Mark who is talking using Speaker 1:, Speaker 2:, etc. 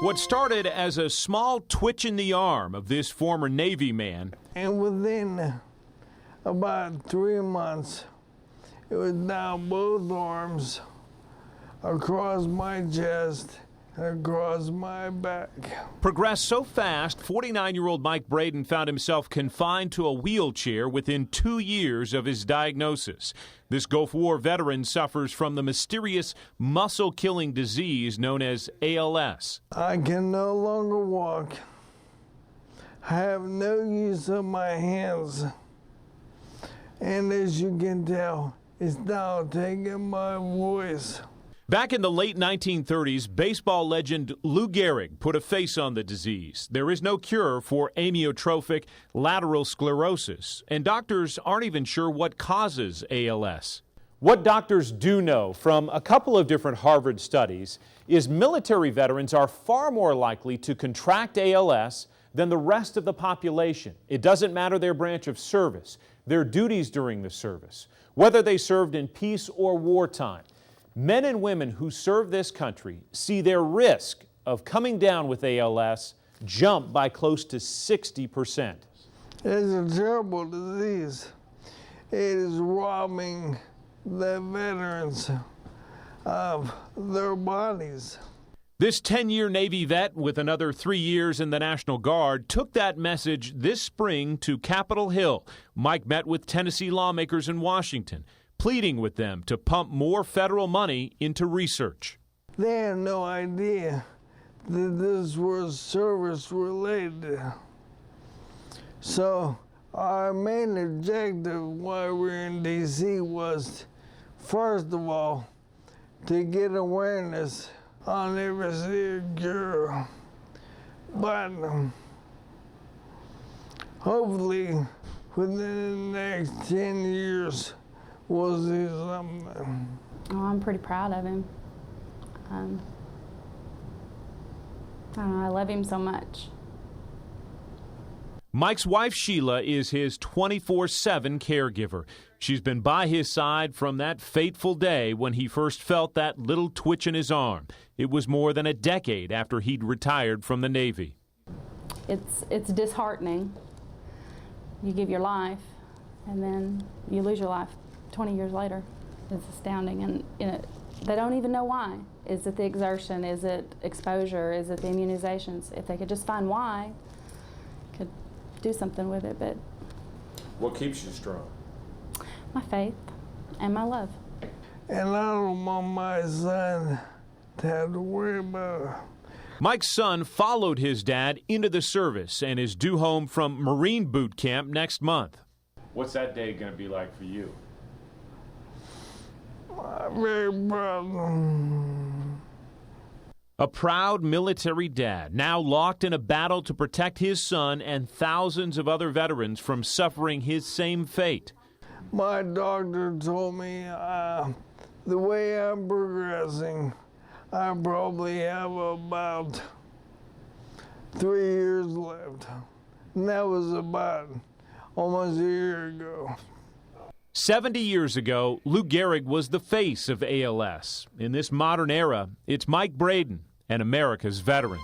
Speaker 1: What started as a small twitch in the arm of this former Navy man,
Speaker 2: and within about 3 months, it was down both arms, across my chest, and across my back.
Speaker 1: Progressed so fast, 49-year-old Mike Braden found himself confined to a wheelchair within 2 years of his diagnosis. This Gulf War veteran suffers from the mysterious muscle-killing disease known as ALS.
Speaker 2: I can no longer walk. I have no use of my hands. And as you can tell, it's now taking my voice.
Speaker 1: Back in the late 1930s, baseball legend Lou Gehrig put a face on the disease. There is no cure for amyotrophic lateral sclerosis, and doctors aren't even sure what causes ALS. What doctors do know from a couple of different Harvard studies is military veterans are far more likely to contract ALS than the rest of the population. It doesn't matter their branch of service, their duties during the service, whether they served in peace or wartime. Men and women who serve this country see their risk of coming down with ALS jump by close to 60%.
Speaker 2: It's a terrible disease. It is robbing the veterans of their bodies.
Speaker 1: This 10-year Navy vet with another 3 years in the National Guard took that message this spring to Capitol Hill. Mike met with Tennessee lawmakers in Washington, pleading with them to pump more federal money into research.
Speaker 2: They had no idea that this was service related. So our main objective while we were in D.C. was, first of all, to get awareness on every cure. But hopefully within the next 10 years, we'll see something.
Speaker 3: Oh, I'm pretty proud of him. I don't know, I love him so much.
Speaker 1: Mike's wife, Sheila, is his 24/7 caregiver. She's been by his side from that fateful day when he first felt that little twitch in his arm. It was more than a decade after he'd retired from the Navy.
Speaker 3: It's disheartening. You give your life, and then you lose your life 20 years later. It's astounding, and they don't even know why. Is it the exertion? Is it exposure? Is it the immunizations? If they could just find why, could do something with it. But
Speaker 1: what keeps you strong?
Speaker 3: My faith and my love.
Speaker 2: And I don't want my son to have to worry about it.
Speaker 1: Mike's son followed his dad into the service and is due home from Marine boot camp next month. What's that day going to be like for you?
Speaker 2: I'm very proud.
Speaker 1: A proud military dad, now locked in a battle to protect his son and thousands of other veterans from suffering his same fate.
Speaker 2: My doctor told me the way I'm progressing, I probably have about 3 years left. And that was about almost a year ago.
Speaker 1: 70 years ago, Lou Gehrig was the face of ALS. In this modern era, it's Mike Braden and America's veterans.